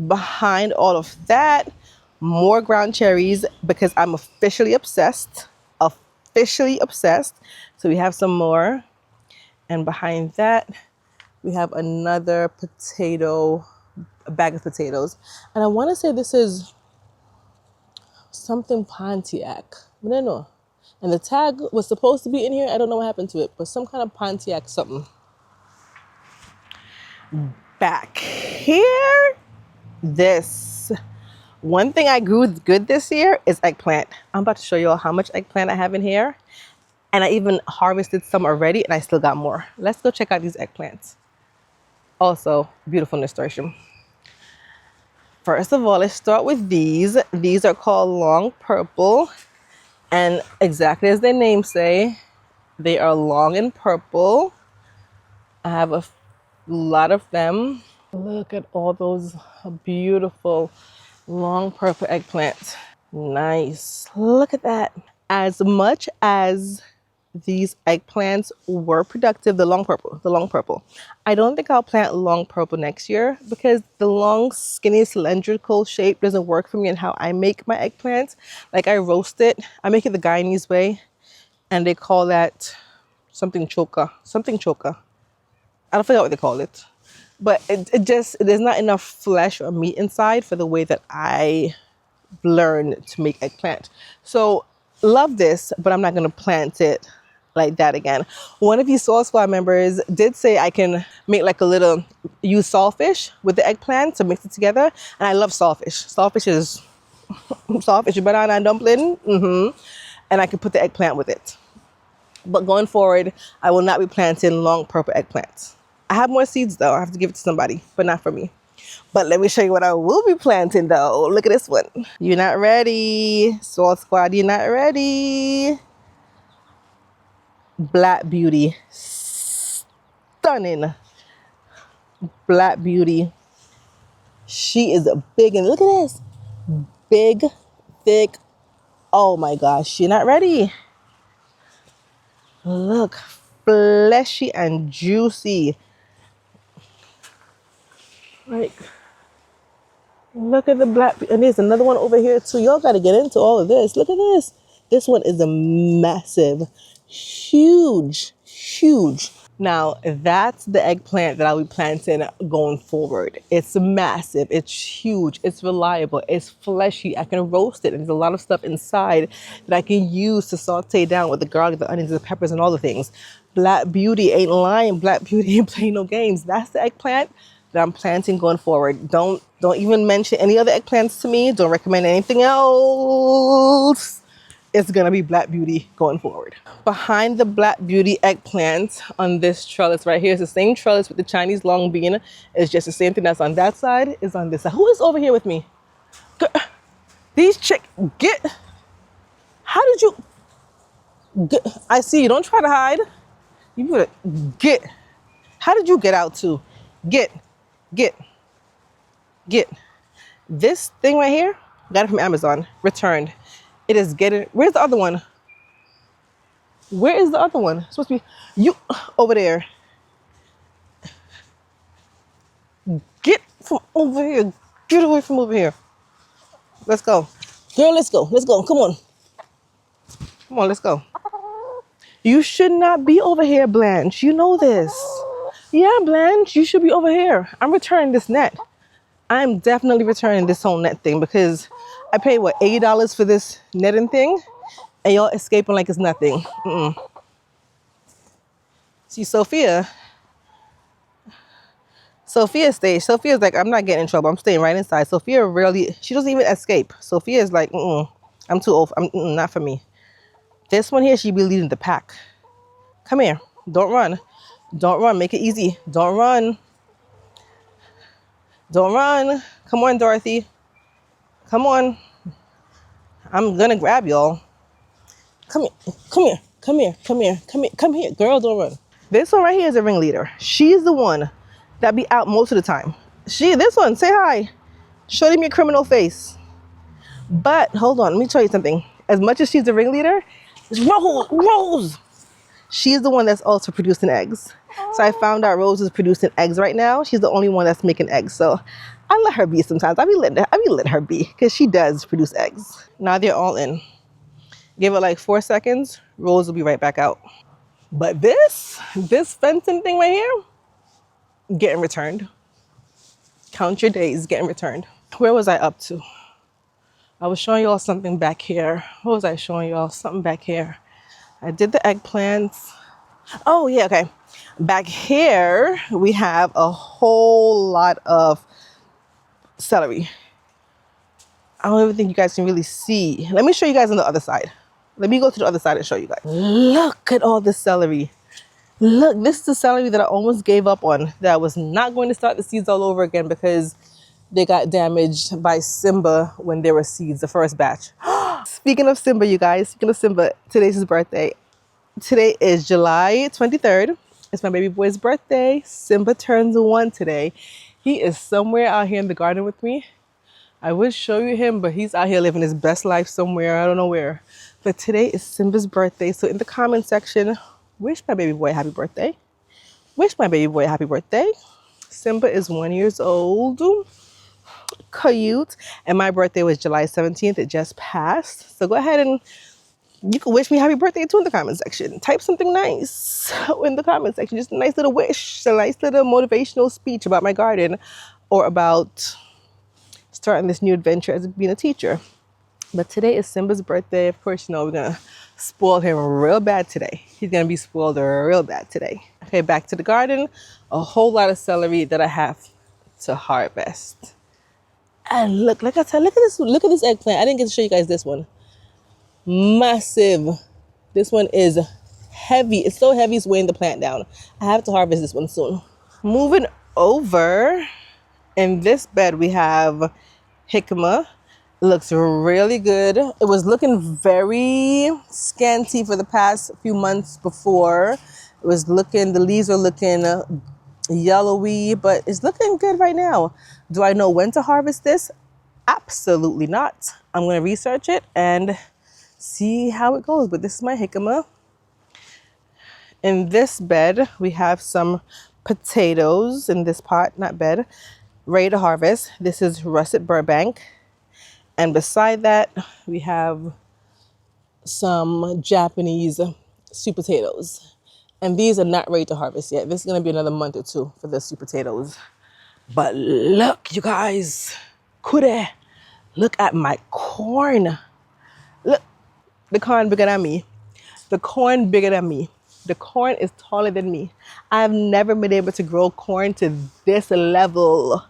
Behind all of that, more ground cherries, because I'm officially obsessed. Officially obsessed. So we have some more. And behind that, we have another a bag of potatoes. And I want to say this is something Pontiac. I don't know. And the tag was supposed to be in here. I don't know what happened to it, but some kind of Pontiac something. Back here, this. One thing I grew good this year is eggplant. I'm about to show you all how much eggplant I have in here. And I even harvested some already, and I still got more. Let's go check out these eggplants. Also, beautiful nasturtium. First of all, let's start with these. These are called long purple. And exactly as their names say, they are long and purple. I have a lot of them. Look at all those beautiful long purple eggplants. Nice. Look at that. As much as these eggplants were productive, the long purple. I don't think I'll plant long purple next year because the long, skinny, cylindrical shape doesn't work for me and how I make my eggplants. Like I roast it. I make it the Guyanese way, and they call that something choka. I don't forget what they call it. But there's not enough flesh or meat inside for the way that I learned to make eggplant. So love this, but I'm not going to plant it like that again. One of you Soul Squad members did say I can make like use saltfish with the eggplant to mix it together. And I love saltfish. Saltfish is banana and dumpling. And I can put the eggplant with it. But going forward, I will not be planting long purple eggplants. I have more seeds though. I have to give it to somebody, but not for me. But let me show you what I will be planting though. Look at this one. You're not ready. Soul Squad, you're not ready. Black Beauty. Stunning. Black Beauty. She is a big, and look at this. Big, thick. Oh my gosh, you're not ready. Look, fleshy and juicy. Like, look at the black, and there's another one over here too. Y'all gotta get into all of this. Look at this. This one is a massive, huge. Now, that's the eggplant that I'll be planting going forward. It's massive, it's huge, it's reliable, it's fleshy. I can roast it, and there's a lot of stuff inside that I can use to saute down with the garlic, the onions, the peppers, and all the things. Black Beauty ain't lying. Black Beauty ain't playing no games. That's the eggplant that I'm planting going forward. Don't even mention any other eggplants to me. Don't recommend anything else. It's gonna be Black Beauty going forward. Behind the Black Beauty eggplant on this trellis right here is the same trellis with the Chinese long bean. It's just the same thing that's on that side is on this side. Who is over here with me? These get. How did you get? I see you. Don't try to hide. You better get. How did you get out too? Get. This thing right here, got it from Amazon. Returned. It is getting. Where's the other one? Where is the other one? It's supposed to be you over there. Get from over here. Get away from over here. Let's go. Girl, let's go. Let's go. Come on. Come on, let's go. You should not be over here, Blanche. You know this. Yeah, Blanche, you should be over here. I'm returning this net. I'm definitely returning this whole net thing because I paid, what, $80 for this netting thing? And y'all escaping like it's nothing. See, Sophia stays. Sophia's like, I'm not getting in trouble. I'm staying right inside. Sophia rarely, she doesn't even escape. Sophia's like, I'm too old. Not for me. This one here, she be leading the pack. Come here. Don't run. Don't run. Make it easy. Don't run. Don't run. Come on, Dorothy. Come on. I'm gonna grab y'all. Come here. Girl, don't run. This one right here is a ringleader. She's the one that be out most of the time. This one, say hi. Show them your criminal face. But hold on, let me tell you something. As much as she's the ringleader, Rose. She's the one that's also producing eggs. So I found out Rose is producing eggs right now. She's the only one that's making eggs. So I let her be sometimes. I be letting her be because she does produce eggs. Now they're all in. Give it like 4 seconds. Rose will be right back out. But this fencing thing right here, getting returned. Count your days, getting returned. Where was I up to? I was showing y'all something back here. What was I showing y'all? Something back here. I did the eggplants. Oh yeah, okay. Back here, we have a whole lot of celery. I don't even think you guys can really see. Let me show you guys on the other side. Let me go to the other side and show you guys. Look at all this celery. Look, this is the celery that I almost gave up on. That I was not going to start the seeds all over again because they got damaged by Simba when there were seeds, the first batch. Speaking of Simba, you guys, today's his birthday. Today is July 23rd. It's my baby boy's birthday. Simba turns 1 today. He is somewhere out here in the garden with me. I would show you him, but he's out here living his best life somewhere. I don't know where. But today is Simba's birthday. So in the comment section, wish my baby boy a happy birthday. Wish my baby boy a happy birthday. Simba is 1 year old. Cute. And my birthday was July 17th. It just passed. So go ahead and you can wish me happy birthday too in the comment section. Type something nice in the comment section. Just a nice little wish. A nice little motivational speech about my garden or about starting this new adventure as being a teacher. But today is Simba's birthday. Of course, you know, we're going to spoil him real bad today. He's going to be spoiled real bad today. Okay, back to the garden. A whole lot of celery that I have to harvest. And look, like I said, look at this eggplant. I didn't get to show you guys this one. Massive. This one is heavy. It's so heavy it's weighing the plant down. I have to harvest this one soon. Moving over, in this bed we have jicama. It looks really good. It was looking very scanty for the past few months before. It was looking, the leaves are looking yellowy, but it's looking good right now. Do I know when to harvest this? Absolutely not. I'm going to research it and see how it goes, but this is my jicama. In this bed, we have some potatoes in this pot, not bed, ready to harvest. This is russet Burbank. And beside that, we have some Japanese sweet potatoes. And these are not ready to harvest yet. This is going to be another month or two for the sweet potatoes. But look, you guys, kure, look at my corn. Look, the corn bigger than me. The corn bigger than me. The corn is taller than me. I've never been able to grow corn to this level.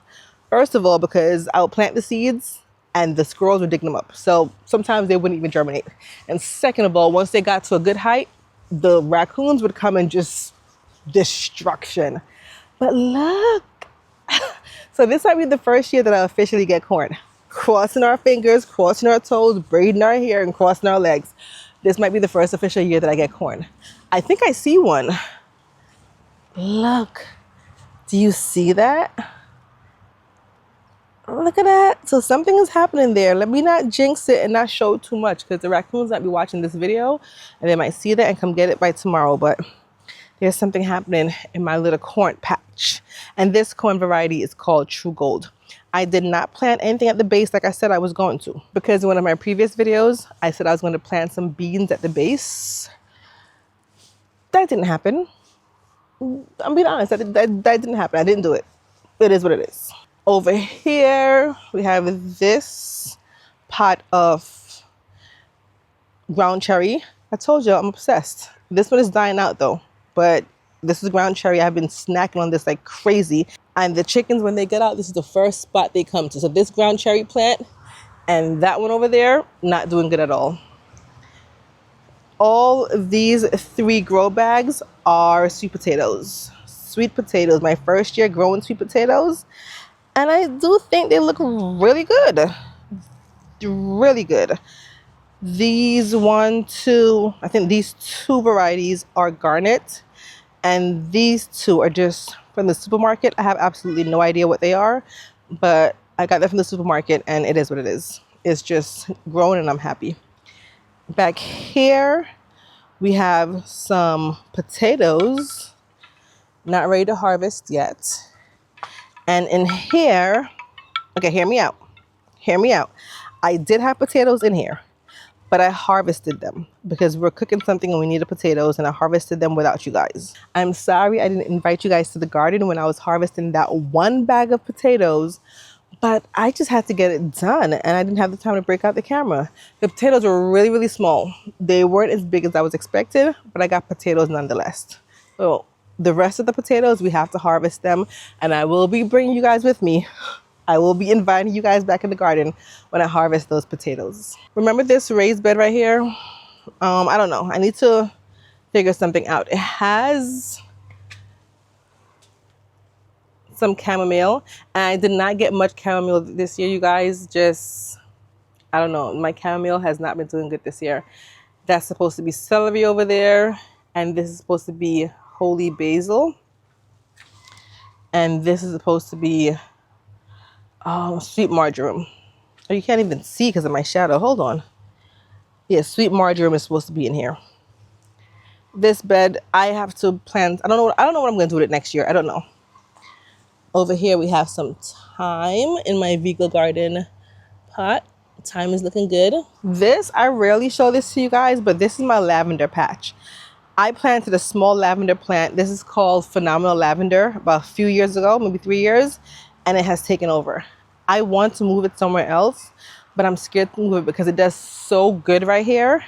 First of all, because I would plant the seeds and the squirrels would dig them up. So sometimes they wouldn't even germinate. And second of all, once they got to a good height, the raccoons would come and just destruction. But look. So this might be the first year that I officially get corn. Crossing our fingers, crossing our toes, braiding our hair, and crossing our legs. This might be the first official year that I get corn. I think I see one. Look. Do you see that? Look at that. So something is happening there. Let me not jinx it and not show too much, because the raccoons might be watching this video and they might see that and come get it by tomorrow. But there's something happening in my little corn patch. And this corn variety is called True Gold. I did not plant anything at the base like I said I was going to, because in one of my previous videos, I said I was going to plant some beans at the base. That didn't happen. I'm being honest, that didn't happen. I didn't do it. It is what it is. Over here, we have this pot of ground cherry. I told you I'm obsessed. This one is dying out though, but this is ground cherry. I've been snacking on this like crazy. And the chickens, when they get out, this is the first spot they come to. So this ground cherry plant and that one over there, not doing good at all. All these 3 grow bags are sweet potatoes. Sweet potatoes, my first year growing sweet potatoes. And I do think they look really good. Really good. These I think these 2 varieties are garnet. And these 2 are just from the supermarket. I have absolutely no idea what they are. But I got that from the supermarket and it is what it is. It's just grown and I'm happy. Back here, we have some potatoes. Not ready to harvest yet. And in here, okay, hear me out. Hear me out. I did have potatoes in here, but I harvested them because we're cooking something and we needed potatoes, and I harvested them without you guys. I'm sorry I didn't invite you guys to the garden when I was harvesting that 1 bag of potatoes, but I just had to get it done and I didn't have the time to break out the camera. The potatoes were really, really small. They weren't as big as I was expecting, but I got potatoes nonetheless. So the rest of the potatoes, we have to harvest them, and I will be bringing you guys with me. I will be inviting you guys back in the garden when I harvest those potatoes. Remember this raised bed right here? I don't know. I need to figure something out. It has some chamomile, and I did not get much chamomile this year, you guys. Just, I don't know. My chamomile has not been doing good this year. That's supposed to be celery over there, and this is supposed to be holy basil, and this is supposed to be sweet marjoram. Oh, you can't even see because of my shadow. Hold on. Yeah, sweet marjoram is supposed to be in here. This bed I have to plant. I don't know what I'm going to do with it next year. I don't know. Over here we have some thyme in my Vigo garden pot. Thyme is looking good. This, I rarely show this to you guys, but this is my lavender patch. I planted a small lavender plant. This is called Phenomenal Lavender about a few years ago, maybe 3 years, and it has taken over. I want to move it somewhere else, but I'm scared to move it because it does so good right here,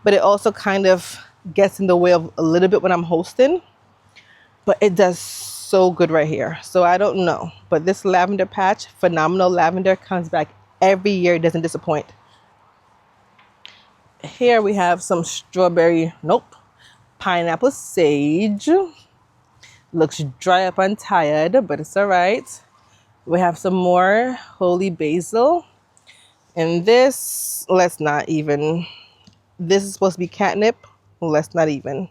but it also kind of gets in the way of a little bit when I'm hosting, but it does so good right here. So I don't know, but this lavender patch, Phenomenal Lavender, comes back every year. It doesn't disappoint. Here we have some strawberry, pineapple sage. Looks dry up and tired, but it's all right. We have some more holy basil. And this, let's not even. This is supposed to be catnip. Let's not even.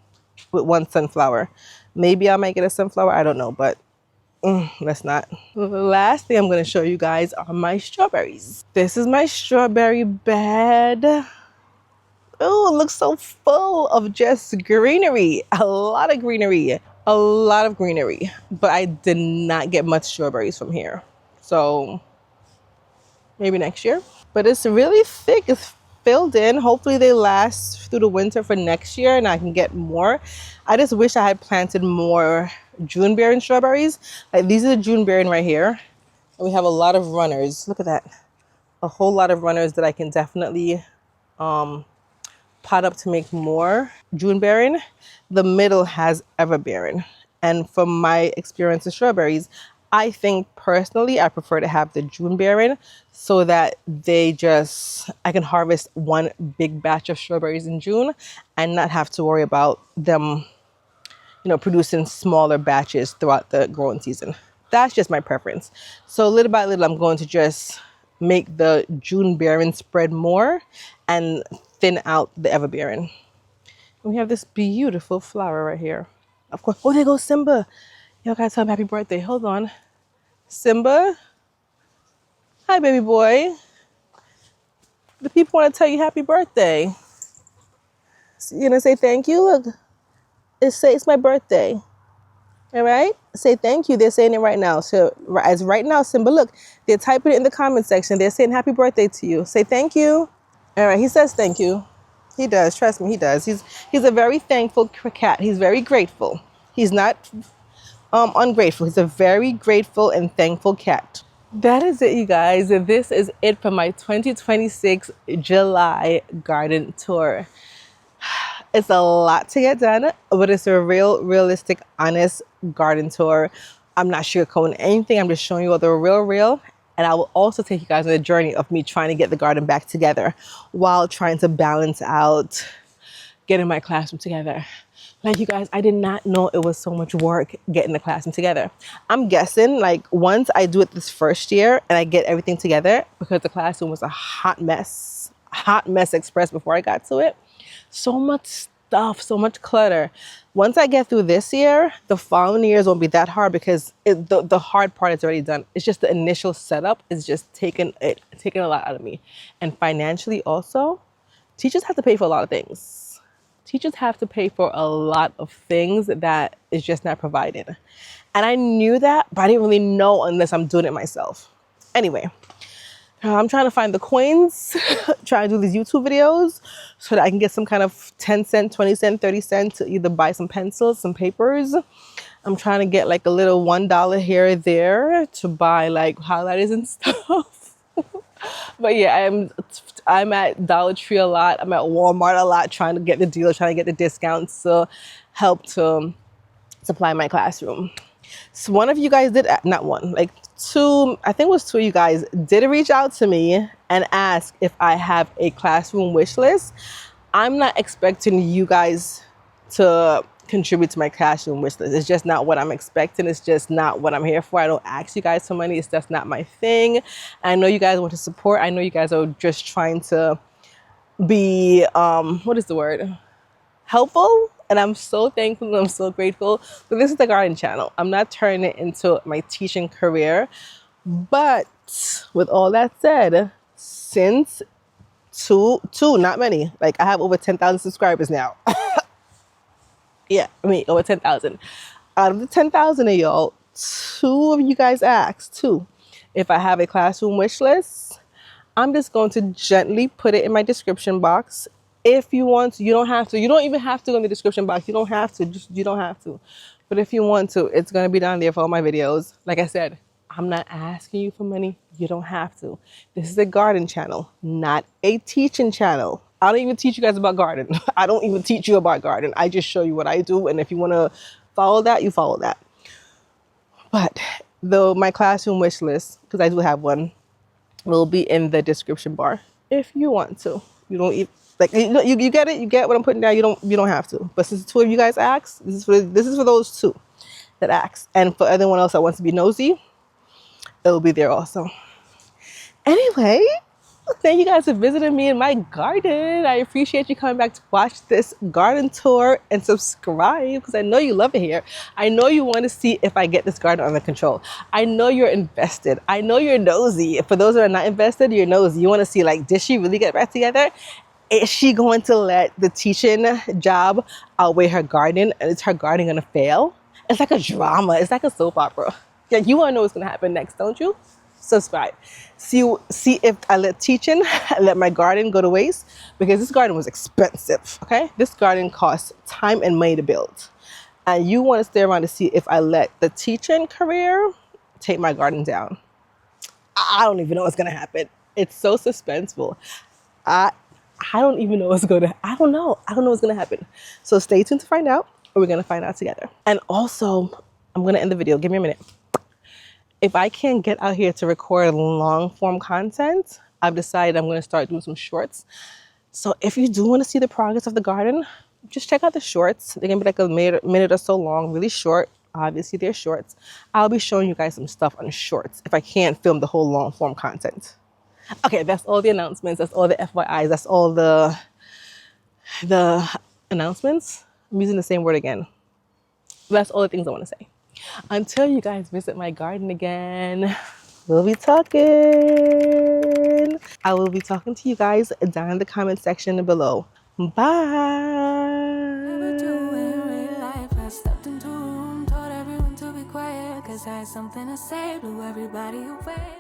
With one sunflower. Maybe I might get a sunflower. I don't know, but let's not. The last thing I'm going to show you guys are my strawberries. This is my strawberry bed. Oh, it looks so full of just greenery. A lot of greenery. A lot of greenery. But I did not get much strawberries from here. So maybe next year. But it's really thick. It's filled in. Hopefully they last through the winter for next year and I can get more. I just wish I had planted more June bearing strawberries. Like these are the June bearing right here. And we have a lot of runners. Look at that. A whole lot of runners that I can definitely pot up to make more June bearing. The middle has ever bearing. And from my experience with strawberries, I think personally I prefer to have the June bearing so that I can harvest one big batch of strawberries in June and not have to worry about them, producing smaller batches throughout the growing season. That's just my preference. So little by little, I'm going to just make the June bearing spread more and thin out the ever bearing. We have this beautiful flower right here. Of course. Oh, there goes Simba. Y'all gotta tell him happy birthday. Hold on. Simba. Hi, baby boy. The people want to tell you happy birthday. So you're gonna say thank you? Look. It's my birthday. All right? Say thank you. They're saying it right now. So as right now, Simba, look, they're typing it in the comment section. They're saying happy birthday to you. Say thank you. All right, he says thank you. He does. Trust me, he does. He's a very thankful cat. He's very grateful. He's not ungrateful. He's a very grateful and thankful cat. That is it, you guys. This is it for my 2026 July garden tour. It's a lot to get done, but it's a realistic, honest garden tour. I'm not sugarcoating anything. I'm just showing you all the real. And I will also take you guys on a journey of me trying to get the garden back together while trying to balance out getting my classroom together. Like, you guys, I did not know it was so much work getting the classroom together. I'm guessing, like, once I do it this first year and I get everything together, because the classroom was a hot mess express before I got to it. So much stuff, so much clutter. Once I get through this year, the following years won't be that hard because the hard part is already done. It's just the initial setup is just taking a lot out of me. And financially also, teachers have to pay for a lot of things. Teachers have to pay for a lot of things that is just not provided. And I knew that, but I didn't really know unless I'm doing it myself. Anyway, I'm trying to find the coins, trying to do these YouTube videos so that I can get some kind of 10 cent, 20 cent, 30 cent to either buy some pencils, some papers. I'm trying to get like a little $1 here or there to buy like highlighters and stuff. But yeah, I'm at Dollar Tree a lot. I'm at Walmart a lot trying to get the deals, trying to get the discounts to help to supply my classroom. So one of you guys did, not one, like two, I think it was two of you guys did reach out to me and ask if I have a classroom wish list. I'm not expecting you guys to contribute to my classroom wish list. It's just not what I'm expecting. It's just not what I'm here for. I don't ask you guys for money. It's just not my thing. I know you guys want to support. I know you guys are just trying to be, what is the word? Helpful. And I'm so thankful and I'm so grateful. But this is the garden channel. I'm not turning it into my teaching career. But with all that said, since two, not many, like I have over 10,000 subscribers now. Yeah, I mean, over 10,000. Out of the 10,000 of y'all, two of you guys asked, if I have a classroom wish list. I'm just going to gently put it in my description box. If you want to, you don't have to. You don't even have to go in the description box. You don't have to. You don't have to. But if you want to, it's going to be down there for all my videos. Like I said, I'm not asking you for money. You don't have to. This is a garden channel, not a teaching channel. I don't even teach you guys about garden. I don't even teach you about garden. I just show you what I do. And if you want to follow that, you follow that. But my classroom wish list, because I do have one, will be in the description bar if you want to. You don't even, Like you get it. You get what I'm putting down. You don't have to. But since the two of you guys asked, this is for those two that asked, and for anyone else that wants to be nosy, it'll be there also. Anyway, thank you guys for visiting me in my garden. I appreciate you coming back to watch this garden tour and subscribe because I know you love it here. I know you want to see if I get this garden under control. I know you're invested. I know you're nosy. For those that are not invested, you're nosy. You want to see, like, did she really get back together? Is she going to let the teaching job outweigh her garden? And is her garden going to fail? It's like a drama. It's like a soap opera. Yeah, you want to know what's going to happen next, don't you? Subscribe. See if I let teaching, let my garden go to waste, because this garden was expensive, okay? This garden costs time and money to build. And you want to stay around to see if I let the teaching career take my garden down. I don't even know what's going to happen. It's so suspenseful. I don't even know what's going to, I don't know what's going to happen. So stay tuned to find out, or we're going to find out together. And also, I'm going to end the video. Give me a minute. If I can't get out here to record long form content, I've decided I'm going to start doing some shorts. So if you do want to see the progress of the garden, just check out the shorts. They're going to be like a minute or so long, really short. Obviously, they're shorts. I'll be showing you guys some stuff on shorts if I can't film the whole long form content. Okay, that's all the announcements. That's all the FYIs. That's all the announcements. I'm using the same word again. That's all the things I want to say. Until you guys visit my garden again, we'll be talking. I will be talking to you guys down in the comment section below. Bye. Never do in real life. I stepped into a room, told everyone to be quiet, 'cause I had something to say, blew everybody away.